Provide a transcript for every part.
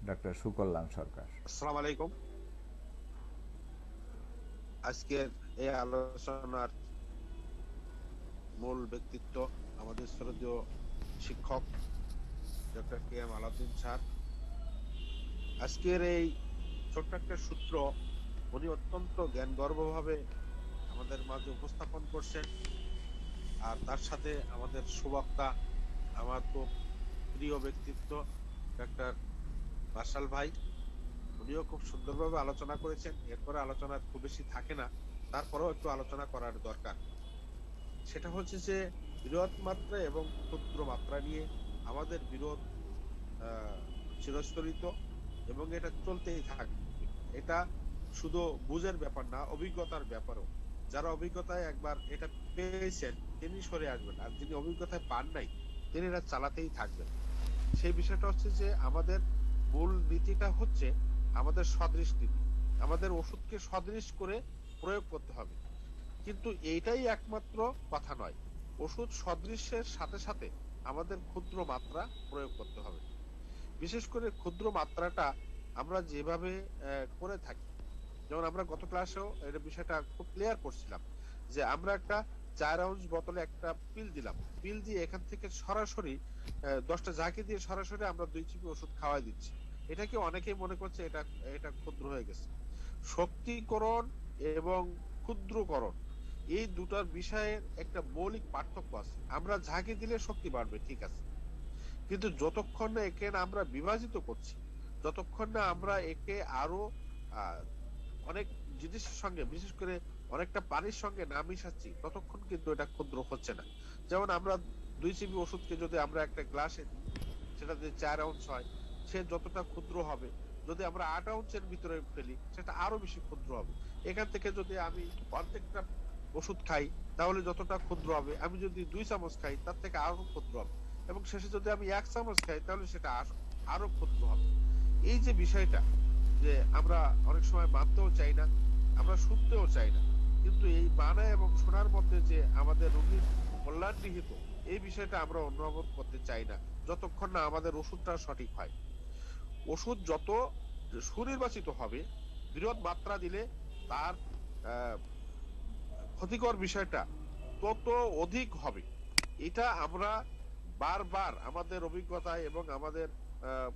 Doctor Sukalyan সরকার। আসসালামু আলাইকুম। আজকের এই আলোচনার মূল ব্যক্তিত্ব আমাদের শ্রদ্ধেয় শিক্ষক doctor K M Alauddin sir. আজকের এই ছোট্ট একটা সূত্র উনি অত্যন্ত জ্ঞানগর্ভভাবে আমাদের মাঝে উপস্থাপন করছেন। আর তার সাথে আমাদের সুবক্তা, আমার খুব প্রিয় ব্যক্তিত্ব ডক্টর মার্শাল ভাই, উনিও খুব সুন্দরভাবে আলোচনা করেছেন। এরপরে আলোচনা খুব বেশি থাকে না, তারপরেও একটু আলোচনা করার দরকার। সেটা হচ্ছে যে বৃহৎ মাত্রা এবং ক্ষুদ্র মাত্রা নিয়ে আমাদের বিরোধ চিরস্তরিত এবং এটা চলতেই থাকবে। এটা শুধু বুঝের ব্যাপার না, অভিজ্ঞতার ব্যাপারও। যারা অভিজ্ঞতায় একবার এটা পেয়েছেন তিনি সরে আসবেন, আর যিনি অভিজ্ঞতায় পান নাই তিনি এটা চালাতেই থাকবেন। সেই বিষয়টা হচ্ছে যে আমাদের মূল নীতিটা হচ্ছে আমাদের সদৃশ নীতি। আমাদের ওষুধকে সদৃশ করে প্রয়োগ করতে হবে, কিন্তু এইটাই একমাত্র কথা নয়। ওষুধ সদৃশের সাথে সাথে আমাদের ক্ষুদ্র মাত্রা প্রয়োগ করতে হবে। বিশেষ করে ক্ষুদ্র মাত্রাটা আমরা যেভাবে করে থাকি, যেমন আমরা গত ক্লাসেও এর বিষয়টা খুব ক্লিয়ার করছিলাম যে আমরা একটা 4 আউন্স বোতলে একটা পিল দিলাম, পিল দিয়ে এখান থেকে সরাসরি 10টা ঝাঁকি দিয়ে সরাসরি আমরা 2 চিপি ওষুধ খাওয়াই দিচ্ছি। এটাকে অনেকেই মনে করছে এটা এটা ক্ষুদ্র হয়ে গেছে। শক্তিকরণ এবং ক্ষুদ্রকরণ এই দুটার বিষয়ের একটা মৌলিক পার্থক্য আছে। আমরা ঝাঁকি দিলে শক্তি বাড়বে, ঠিক আছে, কিন্তু যতক্ষণ না একে আমরা বিভাজিত করছি, যতক্ষণ না আমরা একে আরো অনেক জিনিসের সঙ্গে, বিশেষ করে অনেকটা পানির সঙ্গে না মিশাচ্ছি, ততক্ষণ কিন্তু এটা ক্ষুদ্র হচ্ছে না। যেমন আমরা 2 চিপি ওষুধকে যদি আমরা একটা গ্লাসে দিই, সেটা যদি 4 আউন্স হয়, সে যতটা ক্ষুদ্র হবে। যদি আমরা 8 আউন্সের ভিতরে ফেলি, সেটা আরো বেশি ক্ষুদ্র হবে। এখান থেকে যদি আমি অর্ধেকটা ওষুধ খাই, তাহলে যতটা ক্ষুদ্র হবে, আমি যদি 2 চামচ খাই তার থেকে আরো ক্ষুদ্র হবে, এবং শেষে যদি আমি 1 চামচ খাই তাহলে সেটা আরো ক্ষুদ্র হবে। এই যে বিষয়টা, যে আমরা অনেক সময় মানতেও চাই না, আমরা শুনতেও চাই না, কিন্তু এই মানা এবং শোনার মধ্যে যে আমাদের রোগীর কল্যাণ নিহিত, এই বিষয়টা আমরা অনুধাবন করতে চাই না যতক্ষণ না আমাদের ওষুধটা সঠিক হয়। ওষুধ যত সুনির্বাচিত হবে, বৃহৎ মাত্রা দিলে তার ক্ষতিকর বিষয়টা তত অধিক হবে। এটা আমরা বারবার আমাদের অভিজ্ঞতায় এবং আমাদের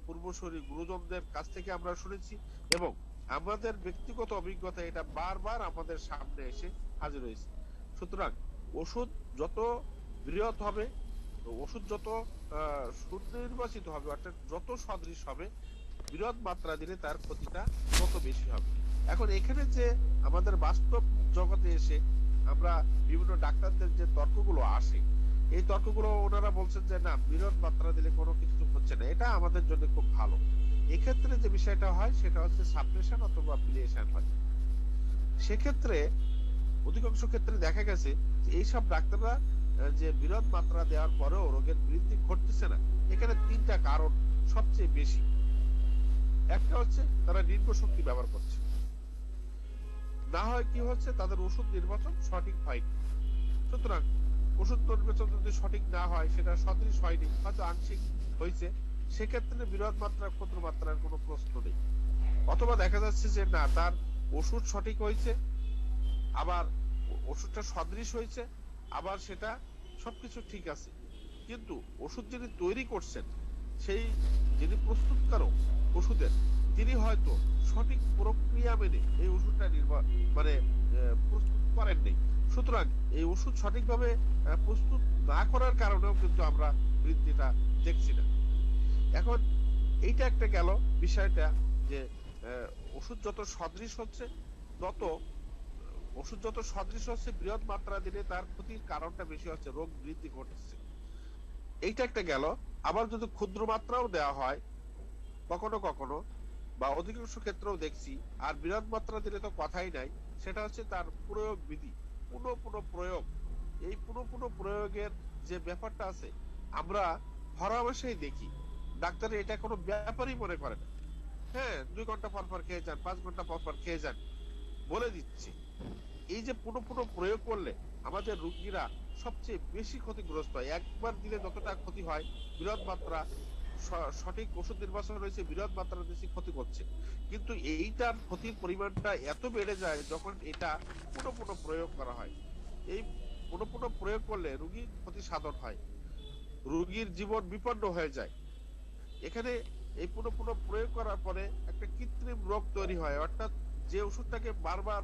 পূর্বসূরি গুরুজনদের কাছ থেকে আমরা শুনেছি, এবং আমাদের ব্যক্তিগত অভিজ্ঞতা এটা বারবার আমাদের সামনে এসে হাজির হয়েছে। সুতরাং ওষুধ যত বৃহৎ হবে, ওষুধ যত সুনির্বাচিত হবে, অর্থাৎ যত সদৃশ হবে, বৃহৎ মাত্রা দিলে তার ক্ষতিটা তত বেশি হবে। এখন এখানে যে আমাদের বাস্তব জগতে এসে আমরা বিভিন্ন ডাক্তারদের যে তর্কগুলো আসে, এই তর্কগুলো ওনারা বলছেন যে না, বৃহৎ মাত্রা দিলে কোনো কিছু হচ্ছে না, এটা আমাদের জন্য খুব ভালো। এক্ষেত্রে যে বিষয়টা হয় সেটা হচ্ছে সাপ্রেশন অথবা পিলিয়েশন হয়। সেক্ষেত্রে অধিকাংশ ক্ষেত্রে দেখা গেছে যে এইসব ডাক্তাররা যে বৃহৎ মাত্রা দেওয়ার পরেও রোগের বৃদ্ধি ঘটতেছে না, এখানে 3টা কারণ সবচেয়ে বেশি। একটা হচ্ছে তারা নির্ভ শক্তি ব্যবহার করছে, না হয় কি হচ্ছে তাদের ওষুধ নির্বাচন সঠিক হয়নি। সুতরাং ওষুধ নির্বাচন যদি সঠিক না হয়, সেটা সদৃশ হয়নি, হয়তো আংশিক হয়েছে, সেক্ষেত্রে বৃহৎ মাত্রা ক্ষুদ্র মাত্রার কোনো প্রশ্ন নেই। অথবা দেখা যাচ্ছে যে না, তার ওষুধ সঠিক হয়েছে, আবার ওষুধটা সদৃশ হয়েছে, আবার সেটা সবকিছু ঠিক আছে, কিন্তু ওষুধ যিনি তৈরি করছেন, সেই যিনি প্রস্তুতকারক ওষুধের, তিনি হয়তো সঠিক প্রক্রিয়া মেনে এই ওষুধটা মানে প্রস্তুত করেন নেই। সুতরাং এই ওষুধ সঠিকভাবে প্রস্তুত না করার কারণেও কিন্তু আমরা বৃদ্ধিটা দেখছি না। এখন এইটা একটা গেল বিষয়টা, যে ওষুধ যত সদৃশ হচ্ছে, তত ওষুধ যত সদৃশ হচ্ছে, বৃহৎ মাত্রা দিলে তার ক্ষতির কারণটা বেশি হচ্ছে, রোগ বৃদ্ধি ঘটছে। এইটা একটা গেল। আবার যদি ক্ষুদ্র মাত্রাও দেওয়া হয় কখনো কখনো, বা অধিকাংশ ক্ষেত্রেও দেখছি, আর বৃহৎ মাত্রা দিলে তো কথাই নাই, সেটা হচ্ছে তার প্রয়োগ বিধি, পুনঃ পুনঃ প্রয়োগ। এই পুনঃ পুনঃ প্রয়োগের যে ব্যাপারটা আছে, আমরা হরহামেশাই দেখি ডাক্তার এটা কোনো ব্যাপারই মনে করে না। হ্যাঁ, 2 ঘন্টা পর পর খেয়ে যান, 5 ঘন্টা পর পর খেয়ে যান, বলে দিচ্ছি। এই যে পুনঃ পুনঃ প্রয়োগ করলে আমাদের রোগীরা সবচেয়ে বেশি ক্ষতিগ্রস্ত হয়। একবার দিলে যতটা ক্ষতি হয়, বৃহৎ মাত্রা সঠিক ওষুধ নির্বাচন রয়েছে, বৃহৎ মাত্রার বেশি ক্ষতি করছে। কিন্তু এইটার ক্ষতির পরিমাণটা এত বেড়ে যায় যখন এটা পুনঃ পুনঃ প্রয়োগ করা হয়। এই পুনঃ পুনঃ প্রয়োগ করলে রোগীর ক্ষতি সাধন হয়, রোগীর জীবন বিপন্ন হয়ে যায়। এখানে এই পুনঃ পুনঃ প্রয়োগ করার পরে একটা কৃত্রিম রোগ তৈরি হয়, অর্থাৎ যে ওষুধটাকে বারবার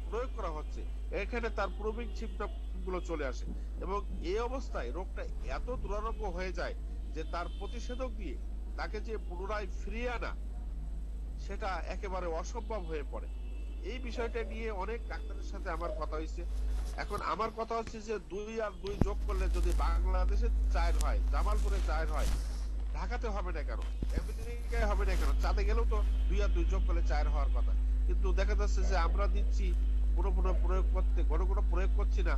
প্রয়োগ করা হচ্ছে এখানে তার প্রবীণ সিমটম গুলো চলে আসে, এবং এই অবস্থায় রোগটা এত দুরারোগ্য হয়ে যায় যে তার প্রতিষেধক দিয়ে তাকে যে পুনরায় ফিরিয়ে আনা সেটা একেবারে অসম্ভব হয়ে পড়ে। এই বিষয়টা নিয়ে অনেক ডাক্তারের সাথে আমার কথা হয়েছে। এখন আমার কথা হচ্ছে যে 2 আর 2 যোগ করলে যদি বাংলাদেশে 4 হয়, জামালপুরে 4 হয়, ঢাকাতে হবে না কেন, আমেরিকায় হবে না কেন, চাঁদে গেলেও তো 2 আর 2 যোগ করলে 4 হওয়ার কথা। কিন্তু দেখা যাচ্ছে যে আমরা দিচ্ছি কোনো কোনো প্রয়োগ করতে, ঘন ঘন প্রয়োগ করছি না,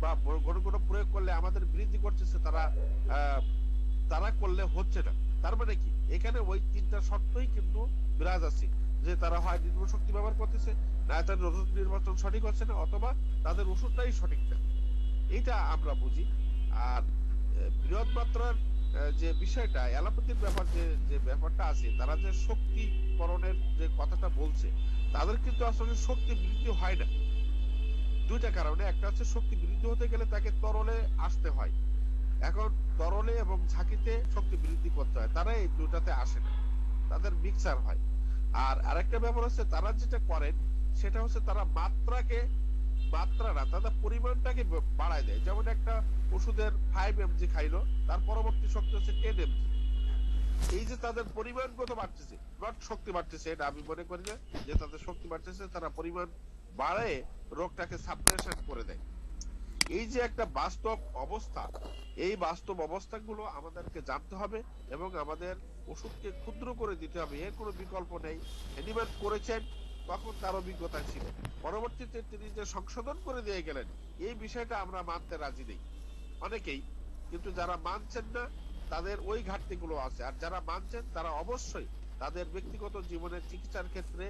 বা ঘন ঘন প্রয়োগ করলে আমাদের বিরোধী করতেছে তারা, তারা করলে হচ্ছে না। তার মানে কি এখানে ওই 3টা শর্তই কিন্তু বিরাজ আছে, যে তারা হয় নির্ভর শক্তি ব্যবহার করতেছে, না তাদের ওষুধ নির্বাচন সঠিক হচ্ছে না, অথবা তাদের ওষুধটাই সঠিক না। এটা আমরা বুঝি। আর বৃহৎ মাত্রার যে বিষয়টা অ্যালোপ্যাথির ব্যাপার, যে যে ব্যাপারটা আছে, তারা যে শক্তিকরণের যে কথাটা বলছে, তাদের কিন্তু আসলে শক্তি বৃদ্ধি হয় না। 2টা কারণে, একটা হচ্ছে শক্তি বৃদ্ধি হতে গেলে তাকে তরলে আসতে হয়, এখন তরলে এবং ঝাঁকিতে শক্তি বৃদ্ধি করতে হয়, তারা এই 2টাতে আসে না, তাদের মিক্সার হয়। আর আরেকটা ব্যাপার হচ্ছে তারা যেটা করেন সেটা হচ্ছে তারা মাত্রা না, তাদের পরিমাণটাকে বাড়ায় দেয়। যেমন একটা ওষুধের 5 mg খাইলো, তার পরবর্তী শক্তি হচ্ছে 10 mg। এই যে তাদের পরিমাণগত বাড়তেছে, নট শক্তি বাড়তেছে, এটা আমি মনে করি না যে তাদের শক্তি বাড়তেছে, তারা পরিমাণ বাড়ায় রোগটাকে সাপ্রেশন করে দেয়। এই যে একটা বাস্তব অবস্থা, এই বাস্তব অবস্থাগুলো আমাদেরকে জানতে হবে এবং আমাদের ওষুধকে ক্ষুদ্র করে দিতে হবে, এর কোনো বিকল্প নেই। হ্যানিম্যান করেছেন, তখন তার অভিজ্ঞতা ছিল, পরবর্তীতে তিনি যে সংশোধন করে দিয়ে গেলেন, এই বিষয়টা আমরা মানতে রাজি নেই অনেকেই। কিন্তু যারা মানছেন না তাদের ওই ঘাটতিগুলো আছে, আর যারা মানছেন তারা অবশ্যই তাদের ব্যক্তিগত জীবনের চিকিৎসার ক্ষেত্রে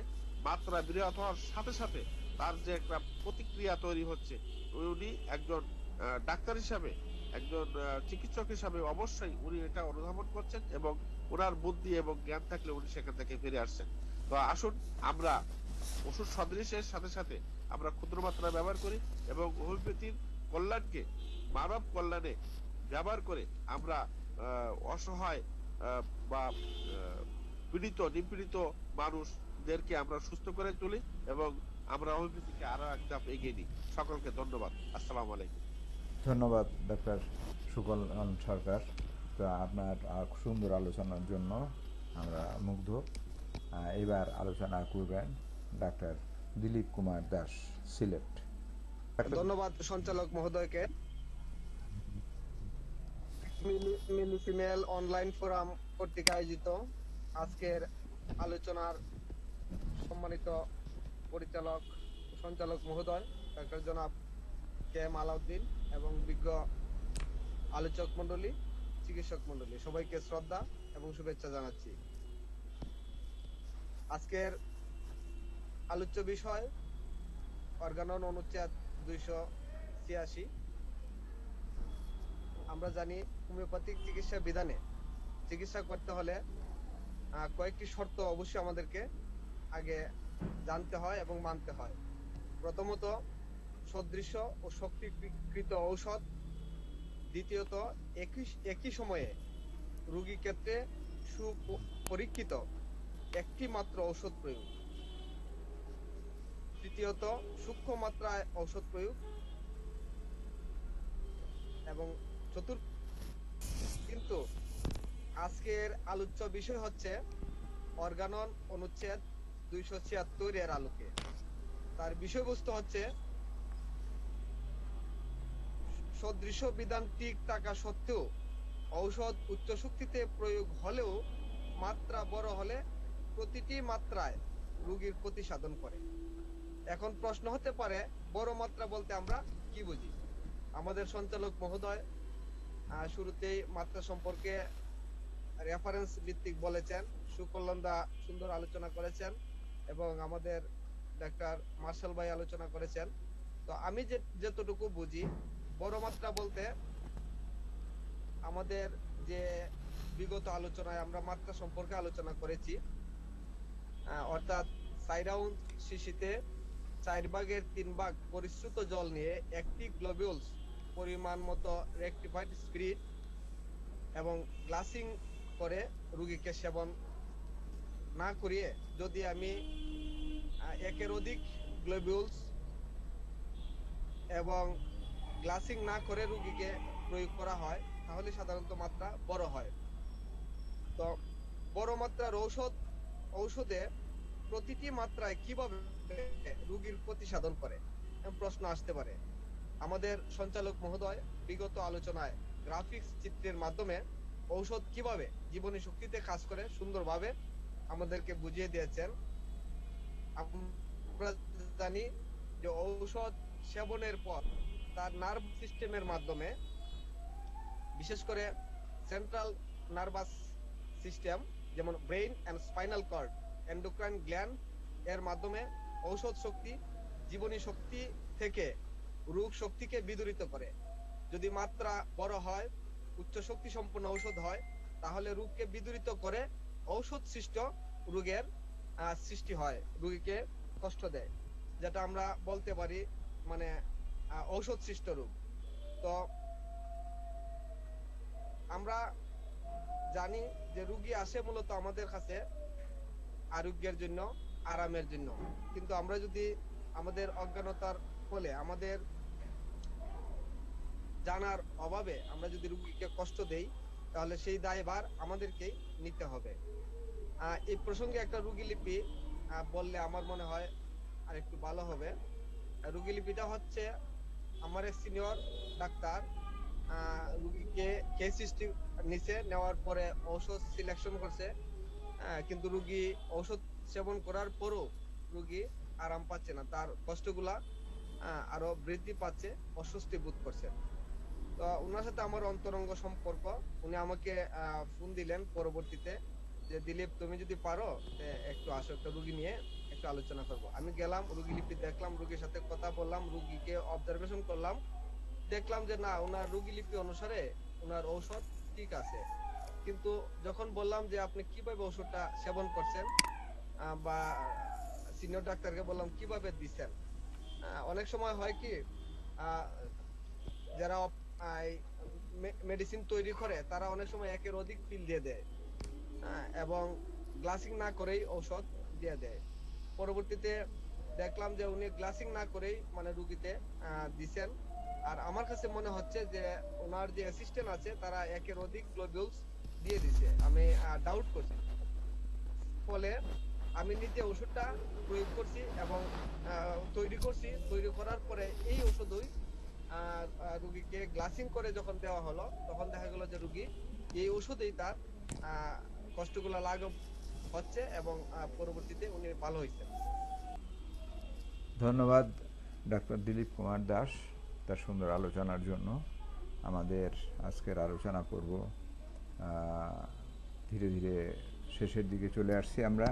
মাত্রা বৃহৎ হওয়ার সাথে সাথে তার যে একটা প্রতিক্রিয়া তৈরি হচ্ছে, উনি একজন ডাক্তার হিসাবে, একজন চিকিৎসক হিসাবে অবশ্যই উনি এটা অনুধাবন করছেন, এবং ওনার বুদ্ধি এবং জ্ঞান থাকলে উনি সেখান থেকে ফিরে আসছেন। তো আসুন আমরা ওষুধ সদৃশের সাথে সাথে আমরা ক্ষুদ্র মাত্রা ব্যবহার করি, এবং হোমিওপ্যাথির কল্যাণকে মানব কল্যাণে ব্যবহার করে আমরা অসহায় বা পীড়িত নিপীড়িত মানুষদেরকে আমরা সুস্থ করে তুলি, এবং আমরা হোমিওপ্যাথিকে আরো এক ধাপ এগিয়ে নিই। সকলকে ধন্যবাদ। আসসালামু আলাইকুম। ধন্যবাদ ডক্টর সুকলন সরকার। তো আপনার সুন্দর আলোচনার জন্য আমরা মুগ্ধ। এবার আলোচনা করবেন ডাক্তার দিলীপ কুমার দাস, সিলেট। ধন্যবাদ সঞ্চালক মহোদয়কে। মিলি ফিমেল অনলাইন ফোরাম কর্তৃক আয়োজিত আজকের আলোচনার সম্মানিত পরিচালক সঞ্চালক মহোদয় ডক্টর জনাব কে এম আলাউদ্দিন এবং বিজ্ঞ আলোচক মন্ডলী, চিকিৎসক মন্ডলী, সবাইকে শ্রদ্ধা এবং শুভেচ্ছা জানাচ্ছি। আজকের আলোচ্য বিষয় অর্গানন অনুচ্ছেদ 286। আমরা জানি হোমিওপ্যাথিক চিকিৎসা বিধানে চিকিৎসা করতে হলে কয়েকটি শর্ত অবশ্যই আমাদেরকে আগে জানতে হয় এবং মানতে হয়। প্রথমত সদৃশ্য ও শক্তিকৃত ঔষধ, দ্বিতীয়ত একই সময়ে রোগী ক্ষেত্রে সুপরীক্ষিত একটি মাত্র ঔষধ প্রয়োগ, তৃতীয়ত সূক্ষ্ম মাত্রায় ঔষধ প্রয়োগ, এবং চতুর্থ। কিন্তু আজকের আলোচ্য বিষয় হচ্ছে অর্গানন অনুচ্ছেদ 276 এর আলোকে। তার বিষয়বস্তু হচ্ছে সদৃশ্য বিধান ঠিক থাকা সত্ত্বেও ঔষধ উচ্চ শক্তিতে প্রয়োগ হলেও মাত্রা বড় হলে প্রতিটি মাত্রায় রোগীর ক্ষতি সাধন করে। এখন প্রশ্ন হতে পারে বড় মাত্রা বলতে আমরা কি বুঝি? আমাদের সঞ্চালক মহোদয় শুরুতেই মাত্রা সম্পর্কে রেফারেন্স ভিত্তিক বলেছেন, সুকল্যাণদা সুন্দর আলোচনা করেছেন, এবং আমাদের ডাক্তার মার্শাল ভাই আলোচনা করেছেন। তো আমি যতটুকু বুঝি, বড় মাত্রা বলতে আমাদের যে বিগত আলোচনায় আমরা মাত্রা সম্পর্কে আলোচনা করেছি। অর্থাৎ 4 রাউন্ড শিশিতে 4 ভাগের 3 ভাগ পরিশ্রুত জল নিয়ে একটি গ্লোবিউলস পরিমাণ মতো রেকটিফাইড স্পিরিট এবং গ্লাসিং করে রোগীকে সেবন না করিয়ে যদি আমি একের অধিক গ্লোবিউলস এবং গ্লাসিং না করে রোগীকে প্রয়োগ করা হয় তাহলে সাধারণত মাত্রা বড় হয়। তো বড় মাত্রার ঔষধে প্রতিটি মাত্রায় কিভাবে রোগীর ক্ষতি সাধন করে প্রশ্ন আসতে পারে। আমাদের সঞ্চালক মহোদয় বিগত আলোচনায় গ্রাফিক্স চিত্রের মাধ্যমে ঔষধ কিভাবে জীবনী শক্তিতে কাজ করে সুন্দরভাবে আমাদেরকে বুঝিয়ে দিয়েছেন। আমরা জানি যে ঔষধ সেবনের পর তার নার্ভ সিস্টেমের মাধ্যমে, বিশেষ করে সেন্ট্রাল নার্ভাস সিস্টেম যেমন brain and spinal cord, endocrine gland এর মাধ্যমে ঔষধ শক্তি জীবনী শক্তি থেকে রোগ শক্তিকে বিদূরিত করে। যদি মাত্রা বড় হয়, উচ্চ শক্তি সম্পন্ন ঔষধ হয়, তাহলে রোগকে বিদূরিত করে ঔষধ সৃষ্ট রোগের সৃষ্টি হয়, রোগীকে কষ্ট দেয়, যেটা আমরা বলতে পারি মানে ঔষধ সৃষ্ট রোগ। তো আমরা জানি যে রোগী আসে মূলত আমাদের কাছে আরোগ্যের জন্য, আরামের জন্য, কিন্তু আমরা যদি আমাদের অজ্ঞানতার ফলে, আমাদের জানার অভাবে আমরা যদি রোগীকে কষ্ট দেই তাহলে সেই দায়ভার আমাদেরকেই নিতে হবে। এই প্রসঙ্গে একটা রোগী লিপি বললে আমার মনে হয় আর একটু ভালো হবে। রোগী লিপিটা হচ্ছে আমার এক সিনিয়র ডাক্তার রোগীকে কেস হিস্ট্রি নিচে নেওয়ার পরে ঔষধ সিলেকশন করছে, কিন্তু রোগী ঔষধ সেবন করার পরও রোগী আরাম পাচ্ছে না, তার কষ্টগুলা আরো বৃদ্ধি পাচ্ছে, অস্বস্তি বোধ করছে। তো ওনার সাথে আমার অন্তরঙ্গ সম্পর্ক, উনি আমাকে ফোন দিলেন পরবর্তীতে যে দিলীপ তুমি যদি পারো একটু আসো, একটা রোগী নিয়ে একটু আলোচনা করবো। আমি গেলাম, রোগী লিপি দেখলাম, রোগীর সাথে কথা বললাম, রোগীকে অবজারভেশন করলাম, দেখলাম যে না, ওনার রোগী লিপি অনুসারে ওনার ঔষধ ঠিক আছে, কিন্তু যখন বললাম যে আপনি কিভাবে ওষুধটা সেবন করছেন বা সিনিয়র ডাক্তারকে বললাম কিভাবে দিচ্ছেন, অনেক সময় হয় কি যারা মেডিসিন তৈরি করে তারা অনেক সময় একের অধিক পিল দিয়ে দেয় এবং গ্লাসিং না করেই ঔষধ দিয়ে দেয়। পরবর্তীতে দেখলাম যে উনি গ্লাসিং না করেই মানে রোগীতে দিচ্ছেন, আর আমার কাছে মনে হচ্ছে যে ওনার যে অ্যাসিস্ট্যান্ট আছে তারা একের অধিক গ্লোবিউলস দিয়ে দিছে। আমি ডাউট করছি, ফলে আমি নিজে ওষুধটা প্রয়োগ করছি এবং তৈরি করছি। তৈরি করার পরে এই ওষুধই রোগীকে গ্লাসিং করে যখন দেওয়া হলো তখন দেখা গেল যে রোগী এই ওষুধেই তার কষ্টগুলো লাঘব হচ্ছে এবং পরবর্তীতে উনি ভালো হয়েছেন। ধন্যবাদ ডাক্তার দিলীপ কুমার দাস তার সুন্দর আলোচনার জন্য। আমাদের আজকের আলোচনা পর্ব ধীরে ধীরে শেষের দিকে চলে আসছি আমরা।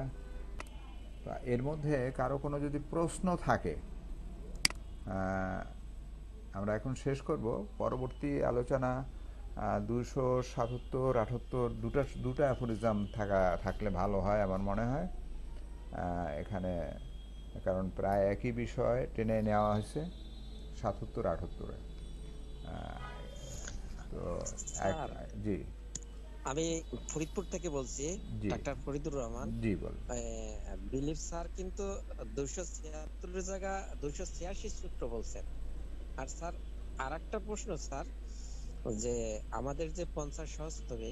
এর মধ্যে কারো কোনো যদি প্রশ্ন থাকে আমরা এখন শেষ করব। পরবর্তী আলোচনা 277, 78 দুটা অ্যাফোরিজম থাকলে ভালো হয় আমার মনে হয় এখানে, কারণ প্রায় একই বিষয় টেনে নেওয়া হয়েছে 77, 78-এ। তো জি, আমি ফরিদপুর থেকে বলছি, ডাক্তার ফরিদুর রহমান। জি বল। দিলীপ স্যার কিন্তু 276 জায়গা 286 সূত্র বলছেন। আর স্যার আরেকটা প্রশ্ন স্যার, যে আমাদের যে 50 সহস্রতমে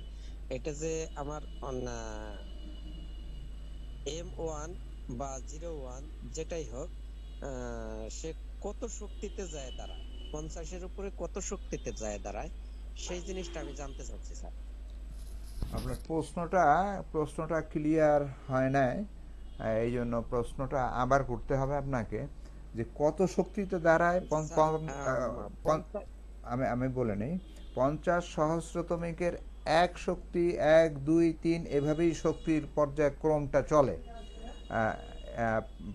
এটা যে আমার M1 বা 01 যেটাই হোক সে কত শক্তিতে যায় দাঁড়ায়, 50-এর উপরে কত শক্তিতে যায় দাঁড়ায়, সেই জিনিসটা আমি জানতে চাচ্ছি স্যার। আপনার প্রশ্নটা ক্লিয়ার হয় নাই, এই জন্য প্রশ্নটা আবার করতে হবে আপনাকে, যে কত শক্তিতে দাঁড়ায়। আমি বলে নেই, 50 সহস্রতমিকের 1 শক্তি 1, 2, 3 এভাবেই শক্তির পর্যায়ক্রমটা চলে।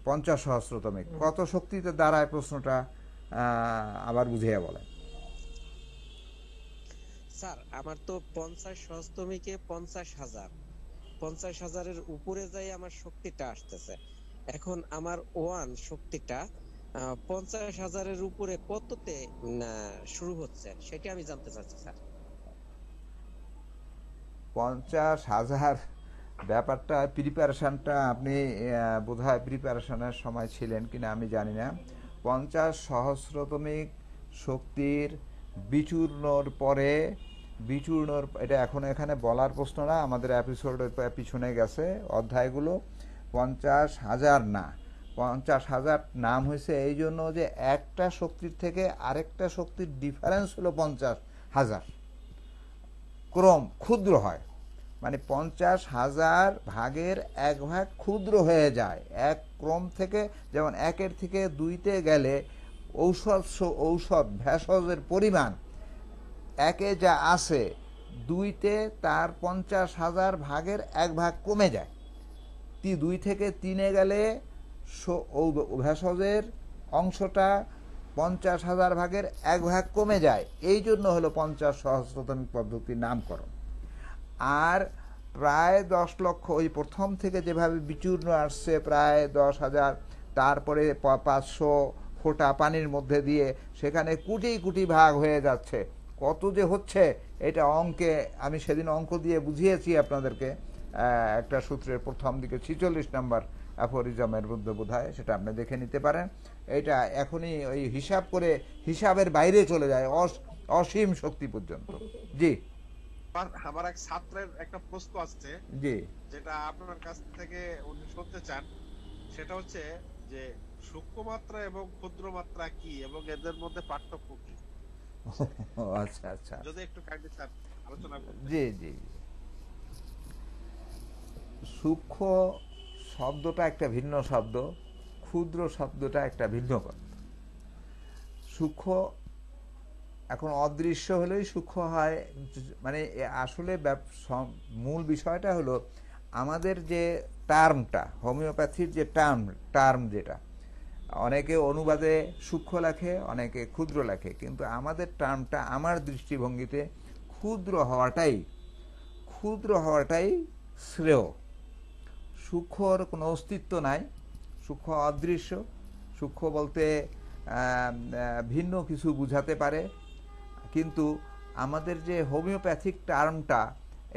50 সহস্রতমিক কত শক্তিতে দাঁড়ায়, প্রশ্নটা আবার বুঝিয়ে বলেন। স্যার আমার তো 50 সহস্রমিকে 50,000, 50,000-এর উপরে যাই আমার শক্তিটা আসতেছে। এখন আমার ওয়ান শক্তিটা 50,000-এর উপরে কততে শুরু হচ্ছে সেটা আমি জানতে চাচ্ছি স্যার। 50,000 ব্যাপারটা প্রিপারেশনটা আপনি বোধহয় প্রিপারেশনের সময় ছিলেন কিনা আমি জানি না। 50 সহস্রতমিক শক্তির বিচূর্ণর পরে এটা এখন এখানে বলার প্রশ্ন না, আমাদের এপিসোডের পিছনে গেছে অধ্যায়গুলো। 50,000 না, 50,000 নাম হয়েছে এই জন্য যে একটা শক্তির থেকে আরেকটা শক্তির ডিফারেন্স হলো 50,000, ক্রম ক্ষুদ্র হয়, মানে 50,000 ভাগের 1 ভাগ ক্ষুদ্র হয়ে যায় এক ক্রম থেকে। যেমন 1-এর থেকে 2-তে গেলে ঔষধ ভেষজের পরিমাণ 1-এ যা আছে 2-তে তার 50,000 ভাগের 1 ভাগ কমে যায়। 2 থেকে 3-এ গেলে ভেষজের অংশটা 50,000 ভাগের 1 ভাগ কমে যায়, এই জন্য হলো 50 সহস্রতমিক পদ্ধতির নামকরণ। আর প্রায় 10 লক্ষ ওই প্রথম থেকে যেভাবে বিচূর্ণ আসছে প্রায় 10,000, তারপরে 500 ফোঁটা পানির মধ্যে দিয়ে সেখানে কোটি কোটি ভাগ হয়ে যাচ্ছে। কত যে হচ্ছে এটা অঙ্কে, আমি সেদিন অঙ্ক দিয়ে বুঝিয়েছি আপনাদেরকে একটা সূত্রের প্রথম দিকে 46 নম্বর অ্যাফোরিজমের মধ্যে বোধহয়, সেটা আপনি দেখে নিতে পারেন। এটা এখনই ওই হিসাব করে হিসাবের বাইরে চলে যায় অসীম শক্তি পর্যন্ত। জি, আমার এক ছাত্রের একটা প্রশ্ন আসছে, জি, যেটা আপনার কাছ থেকে উনি শুনতে চান। সেটা হচ্ছে যে সূক্ষ্ম মাত্রা এবং ক্ষুদ্র মাত্রা কি এবং এদের মধ্যে পার্থক্য কি? আচ্ছা আচ্ছা, যদি একটু কাইন্ডলি স্যার আলোচনা করতেন। জি জি। সূক্ষ্ম শব্দটা একটা ভিন্ন শব্দ, ক্ষুদ্র শব্দটা একটা ভিন্ন কথা। সূক্ষ্ম এখন অদৃশ্য হলেই সূক্ষ্ম হয়, মানে আসলে মূল বিষয়টা হলো আমাদের যে টার্মটা, হোমিওপ্যাথির যে টার্ম যেটা অনেকে অনুবাদে সূক্ষ্ম লেখে, অনেকে ক্ষুদ্র লেখে, কিন্তু আমাদের টার্মটা আমার দৃষ্টিভঙ্গিতে ক্ষুদ্র হওয়াটাই শ্রেয়। সূক্ষ্মর কোনো অস্তিত্ব নাই, সূক্ষ্ম অদৃশ্য। সূক্ষ্ম বলতে ভিন্ন কিছু বুঝাতে পারে, কিন্তু আমাদের যে হোমিওপ্যাথিক টার্মটা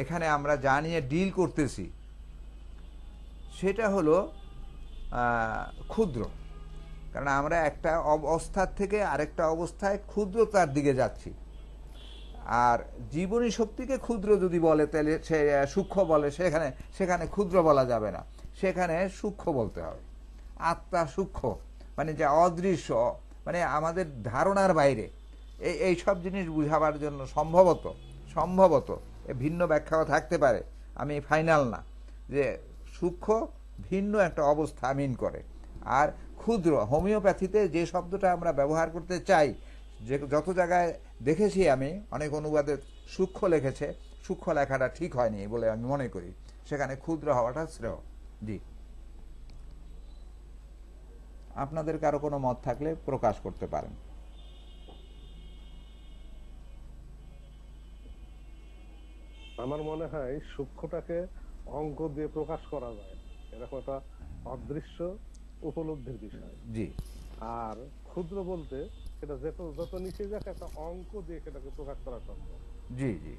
এখানে আমরা যা নিয়ে ডিল করতেছি সেটা হলো ক্ষুদ্র, কারণ আমরা একটা অবস্থার থেকে আরেকটা অবস্থায় ক্ষুদ্রতার দিকে যাচ্ছি। আর জীবনী শক্তিকে ক্ষুদ্র যদি বলে তাহলে সে সূক্ষ্ম বলে, সেখানে ক্ষুদ্র বলা যাবে না, সেখানে সূক্ষ্ম বলতে হবে। আত্মা সূক্ষ্ম, মানে যা অদৃশ্য, মানে আমাদের ধারণার বাইরে। এই সব জিনিস বুঝাবার জন্য সম্ভবত ভিন্ন ব্যাখ্যাও থাকতে পারে, আমি ফাইনাল না, যে সূক্ষ্ম ভিন্ন একটা অবস্থা মিন করে। আর ক্ষুদ্র হোমিওপ্যাথিতে যে শব্দটা আমরা ব্যবহার করতে চাই, যে যত জায়গায় দেখেছি আমি অনেক অনুবাদে সূক্ষ্ম লিখেছে, সূক্ষ্ম লেখাটা ঠিক হয়নি বলে আমি মনে করি, সেখানে ক্ষুদ্র হওয়াটা শ্রেয়। জি, আপনাদের কারো কোনো মত থাকলে প্রকাশ করতে পারেন। আমার মনে হয় সূক্ষ্মটাকে অঙ্ক দিয়ে প্রকাশ করা যায়, এরকম একটা অদৃশ্য উপলব্ধির বিষয়। জি, আর ক্ষুদ্র বলতে সেটা যত নিচে যাক একটা অঙ্ক দিয়ে সেটাকে প্রকাশ করা সম্ভব। জি জি,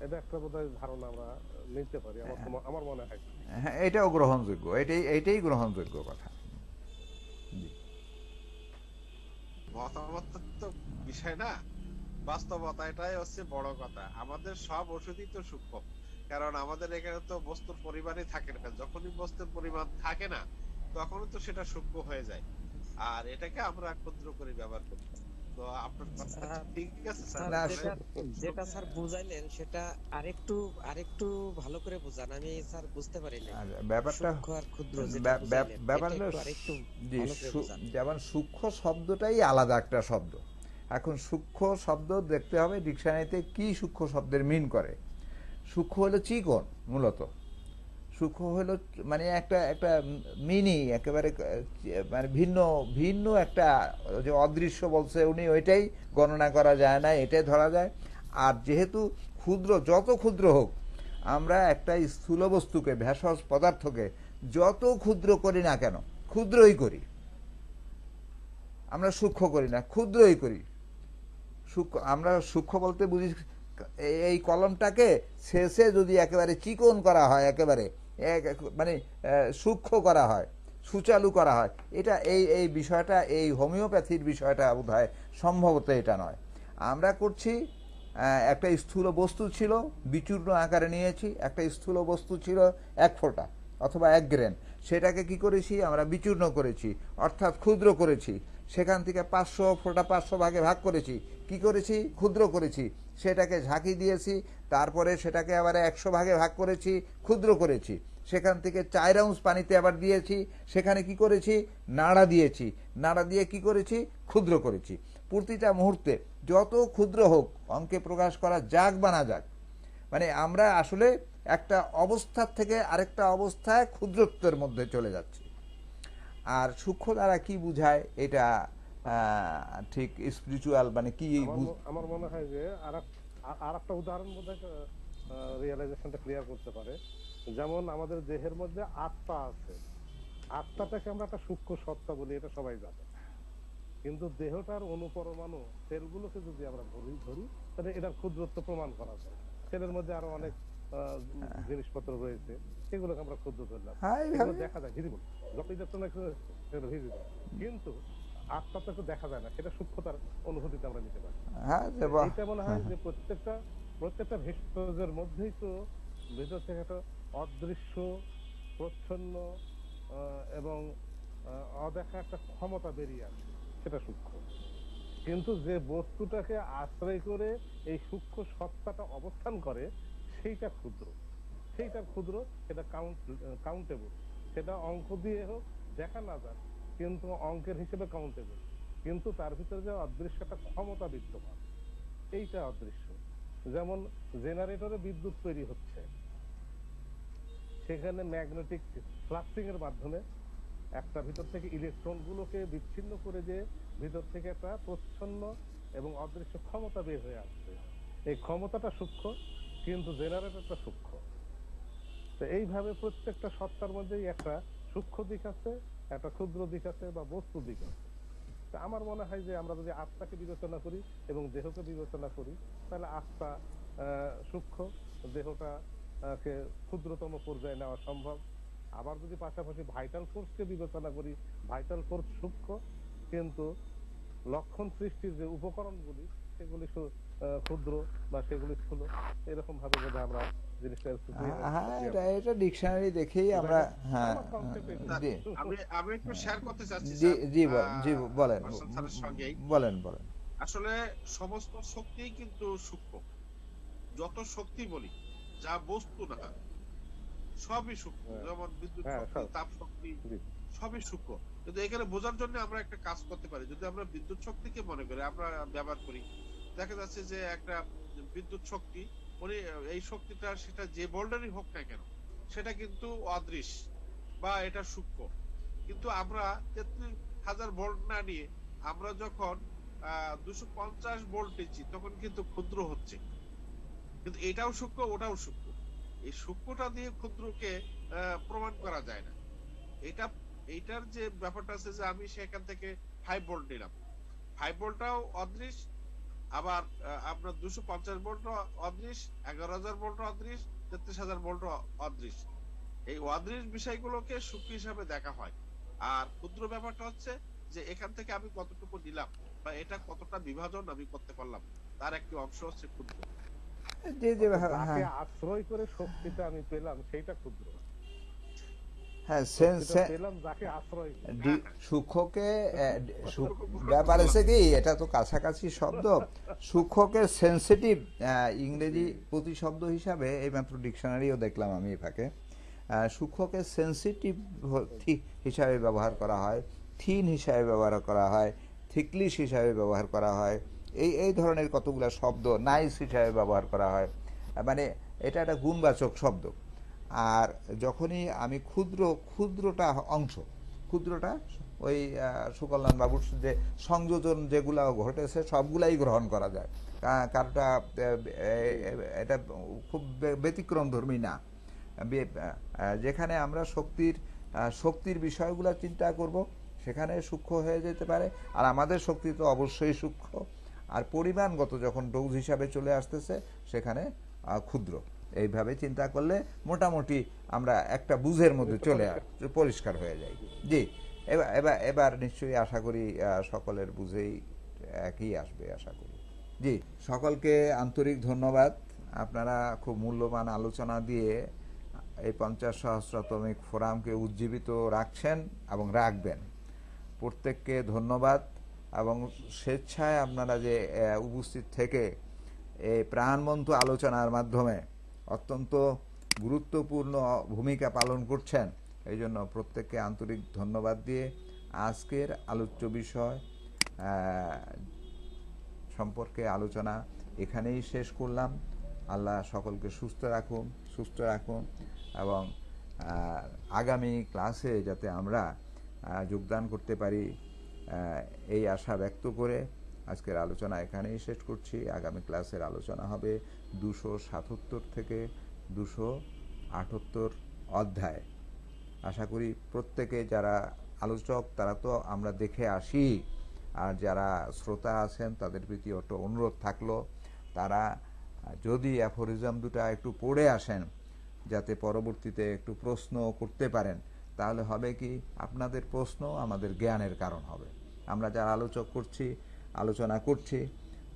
এটা একটা বোধহয় ধারণা আমরা নিতে পারি, আমার মনে হয়। হ্যাঁ, এটাও গ্রহণযোগ্য, এটাই গ্রহণযোগ্য কথা। জি, মতামত তো বিষয় না, বাস্তবতা এটাই হচ্ছে বড় কথা। আমাদের সব ওষুধই তো সূক্ষ্ম, কারণ আমাদের এখানে তো বস্তুর পরিমাণই থাকে না। যখনই বস্তুর পরিমাণ থাকে না তখনই তো সেটা সূক্ষ্ম হয়ে যায়, আর এটাকে আমরা ক্ষুদ্র করে ব্যবহার করি। তো আপনার কথা ঠিক আছে স্যার, যেটা স্যার বুঝাইলেন সেটা আরেকটু ভালো করে বুঝান, আমি স্যার বুঝতে পারি না। ব্যাপারটা সূক্ষ্ম আর ক্ষুদ্র যেটা বুঝাইলেন, ব্যাপার এটা হলো একটু আরেকটু জি, ভালো করে বুঝান। যেমন সূক্ষ্ম শব্দটাই আলাদা একটা শব্দ। এখন সূক্ষ্ম শব্দ দেখতে হবে ডিকশনারিতে কি সূক্ষ্ম শব্দের মিন করে। সূক্ষ্ম হলো চিকন, মূলত সূক্ষ্ম হলো মানে একটা মিনি, একেবারে মানে ভিন্ন একটা, যে অদৃশ্য বলছে উনি, ওইটাই গণনা করা যায় না, এটাই ধরা যায়। আর যেহেতু ক্ষুদ্র, যত ক্ষুদ্র হোক, আমরা একটা স্থূল বস্তুকে, ভেষজ পদার্থকে যত ক্ষুদ্র করি না কেন, ক্ষুদ্রই করি, আমরা সূক্ষ্ম করি না, ক্ষুদ্রই করি। আমরা সূক্ষ্ম বলতে বুঝি এই কলমটাকে শেষে যদি একেবারে চিকন করা হয়, একেবারে মানে সূক্ষ্ম করা হয়, সুচালু করা হয়, এটা এই বিষয়টা, এই হোমিওপ্যাথির বিষয়টা বোধহয় সম্ভবত এটা নয়। আমরা করছি একটা স্থূল বস্তু ছিল, বিচূর্ণ আকারে নিয়েছি, একটা স্থূল বস্তু ছিল 1 ফোঁটা অথবা 1 গ্রেন, সেটাকে কি করেছি আমরা, বিচূর্ণ করেছি, অর্থাৎ ক্ষুদ্র করেছি। সেখান থেকে 500 ফোঁটা 500 ভাগে ভাগ করেছি, কি করেছি, ক্ষুদ্র করেছি, সেটাকে ঝাঁকি দিয়েছি, তারপরে সেটাকে আবার 100 ভাগে ভাগ করেছি, ক্ষুদ্র করেছি, সেখান থেকে 4 আউন্স পানিতে আবার দিয়েছি, সেখানে কি করেছি, নাড়া দিয়েছি, নাড়া দিয়ে কি করেছি, ক্ষুদ্র করেছি। প্রতিটা মুহূর্তে যত ক্ষুদ্র হোক, অঙ্কে প্রকাশ করা যাক বা না যাক, মানে আমরা আসলে একটা অবস্থার থেকে আরেকটা অবস্থায় ক্ষুদ্রত্বের মধ্যে চলে যাচ্ছি। আর সূক্ষ্ম দ্বারা কি বুঝায়, এটা ঠিক স্পিরিচুয়াল মানে কি আমার মনে হয় যে আর একটা উদাহরণ বোধহয় রিয়েলাইজেশনটা ক্লিয়ার করতে পারে। যেমন আমাদের দেহের মধ্যে আত্মা আছে, আত্মাটাকে আমরা একটা সূক্ষ্ম সত্তা বলি, এটা সবাই জানে। কিন্তু দেহটার অনুপরমাণু সেলগুলোকে যদি আমরা ধরি তাহলে এটার ক্ষুদ্রত্ব প্রমাণ করা যায়। সেলের মধ্যে আরো অনেক জিনিসপত্র রয়েছে, সেগুলোকে আমরা ক্ষুদ্র ধরলাম, দেখা যায় ভিজিবল, যতই যত না ভিজিবল, কিন্তু আত্মাটাকে দেখা যায় না, সেটা সূক্ষ্মতার অনুভূতিতে আমরা নিতে পারি। এটা মনে হয় যে প্রত্যেকটা ভেষজের মধ্যেই তো ভেতর থেকে একটা অদৃশ্য, প্রচ্ছন্ন এবং অদেখা একটা ক্ষমতা বেরিয়ে আসে, সেটা সূক্ষ্ম। কিন্তু যে বস্তুটাকে আশ্রয় করে এই সূক্ষ্ম সত্তাটা অবস্থান করে, সেইটা ক্ষুদ্র, সেটা কাউন্টেবল, সেটা অঙ্ক দিয়ে হোক দেখা না যাক, কিন্তু অঙ্কের হিসেবে কাউন্টেবল, কিন্তু তার ভিতরে যে অদৃশ্য একটা ক্ষমতা বিদ্যমান, এইটা অদৃশ্য। যেমন জেনারেটরে বিদ্যুৎ তৈরি হচ্ছে, সেখানে ম্যাগনেটিক ফ্লাক্সিং এর মাধ্যমে একটা ভিতর থেকে ইলেকট্রন গুলোকে বিচ্ছিন্ন করে যে ভিতর থেকে একটা প্রচ্ছন্ন এবং অদৃশ্য ক্ষমতা বের হয়ে আসছে। এই ক্ষমতাটা সূক্ষ্ম, কিন্তু জেনারেটরটা সূক্ষ্ম। তো এইভাবে প্রত্যেকটা সত্তার মধ্যেই একটা সূক্ষ্ম দিক আছে, একটা ক্ষুদ্র দিক আছে বা বস্তু দিক আছে। তো আমার মনে হয় যে আমরা যদি আত্মাকে বিবেচনা করি এবং দেহকে বিবেচনা করি, তাহলে আত্মা সূক্ষ্ম, দেহটা কে ক্ষুদ্রতম পর্যায়ে নেওয়া সম্ভব। আবার যদি পাশাপাশি ভাইটাল ফোর্সকে বিবেচনা করি, ভাইটাল ফোর্স সূক্ষ্ম, কিন্তু লক্ষণ সৃষ্টির যে উপকরণগুলি সেগুলি ক্ষুদ্র বা সেগুলি স্থূল। এরকম ভাবে বোধ আমরা জিনিসটা এটা ডিকশনারি দেখেই আমরা আমি একটু শেয়ার করতে চাচ্ছি বলেন। আসলে সমস্ত শক্তিই কিন্তু সূক্ষ্ম। যত শক্তি বলি, যা বস্তু না, সবই সূক্ষ্ম। যেমন বিদ্যুৎ শক্তি, তাপ শক্তি, সবই সূক্ষ্ম। কিন্তু এখানে বোঝার জন্য আমরা একটা কাজ করতে পারি। যদি আমরা বিদ্যুৎ শক্তিকে মনে করি, আমরা ব্যবহার করি, দেখা যাচ্ছে যে একটা বিদ্যুৎ শক্তি, এই শক্তিটা সেটা যে ভোল্টেরই হোক না কেন, সেটা কিন্তু অদৃশ্য বা এটা সূক্ষ্ম। কিন্তু আমরা 33,000 ভোল্ট না নিয়ে আমরা যখন 250 ভোল্ট দিচ্ছি, তখন কিন্তু ক্ষুদ্র হচ্ছে। কিন্তু এটাও সূক্ষ্ম, ওটাও সূক্ষ্ম। এই সূক্ষ্মটা দিয়ে ক্ষুদ্রকে প্রমাণ করা যায় না। এইটার যে ব্যাপারটা আছে যে আমি সেখান থেকে 5 ভোল্ট নিলাম, 5 ভোল্টটাও অদৃশ্য, আবার আপনার 250 ভোল্ট অদৃশ্য, 11,000 ভোল্ট অদৃশ্য, 33,000 ভোল্ট অদৃশ্য। এই অদৃশ্য বিষয়গুলোকে সূক্ষ্ম হিসাবে দেখা হয়। আর ক্ষুদ্র ব্যাপারটা হচ্ছে যে এখান থেকে আমি কতটুকু নিলাম বা এটা কতটা বিভাজন আমি করতে পারলাম, তার একটি অংশ হচ্ছে ক্ষুদ্র। আশ্রয় করে শক্তিটা আমি পেলাম, সেইটা ক্ষুদ্র। সূক্ষ্মকে ব্যাপার আছে কি, এটা তো কাছাকাছি শব্দ। সূক্ষ্মকে সেন্সিটিভ ইংরেজি প্রতিশব্দ হিসাবে এইমাত্র ডিকশনারিও দেখলাম আমি ফাঁকে। সূক্ষ্মকে সেন্সিটিভ হিসাবে ব্যবহার করা হয়, থিন হিসাবে ব্যবহার করা হয়, থিকলিশ হিসাবে ব্যবহার করা হয়, এই ধরনের কতগুলো শব্দ, নাইস হিসাবে ব্যবহার করা হয়। মানে এটা একটা গুণবাচক শব্দ। আর যখনই আমি ক্ষুদ্রটা অংশ, ক্ষুদ্রটা ওই সুকল্যাণ বাবুর যে সংযোজন যেগুলা ঘটেছে সবগুলাই গ্রহণ করা যায়, কারোটা এটা খুব ব্যতিক্রম ধর্মী না। যেখানে আমরা শক্তির বিষয়গুলো চিন্তা করব সেখানে সূক্ষ্ম হয়ে যেতে পারে, আর আমাদের শক্তি তো অবশ্যই সূক্ষ্ম, আর পরিমাণগত যখন ডোজ হিসাবে চলে আসতেছে সেখানে ক্ষুদ্র। এইভাবে চিন্তা করলে মোটামুটি আমরা একটা বুঝের মধ্যে পরিষ্কার হয়ে যাই। জি, এবার নিশ্চয়ই আশা করি সকলের বুঝেই একই আসবে আশা করি। জি, সকলকে আন্তরিক ধন্যবাদ। আপনারা খুব মূল্যবান আলোচনা দিয়ে এই 50 সহস্রতমিক ফোরামকে উজ্জীবিত রাখছেন এবং রাখবেন। প্রত্যেককে ধন্যবাদ, এবং স্বেচ্ছায় আপনারা যে উপস্থিত থেকে এই প্রাণবন্ত আলোচনার মাধ্যমে অত্যন্ত গুরুত্বপূর্ণ ভূমিকা পালন করছেন, এই জন্য প্রত্যেককে আন্তরিক ধন্যবাদ দিয়ে আজকের আলোচ্য বিষয় সম্পর্কে আলোচনা এখানেই শেষ করলাম। আল্লাহ সকলকে সুস্থ রাখুন এবং আগামী ক্লাসে যাতে আমরা যোগদান করতে পারি এই আশা ব্যক্ত করে আজকের আলোচনা এখানেই শেষ করছি। আগামী ক্লাসের আলোচনা হবে 277 থেকে 278 অধ্যায়। আশা করি প্রত্যেকে যারা আলোচক তারা তো আমরা দেখে আসি, আর যারা শ্রোতা আছেন তাদের প্রতি একটা অনুরোধ থাকলো তারা যদি অ্যাফোরিজম দুটা একটু পড়ে আসেন যাতে পরবর্তীতে একটু প্রশ্ন করতে পারেন, তাহলে হবে কি আপনাদের প্রশ্ন আমাদের জ্ঞানের কারণ হবে। আমরা যারা আলোচনা করছি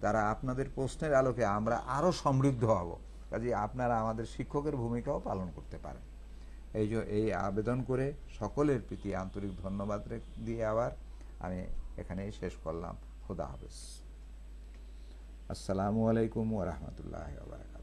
তারা আপনাদের প্রশ্নের আলোকে আমরা আরও সমৃদ্ধ হব, কাজে আপনারা আমাদের শিক্ষকের ভূমিকাও পালন করতে পারেন। এই আবেদন করে সকলের প্রতি আন্তরিক ধন্যবাদ দিয়ে আবার আমি এখানেই শেষ করলাম। খোদা হাফেজ। আসসালামু আলাইকুম ওয়া রাহমাতুল্লাহি ওয়া বারাকাতুহু।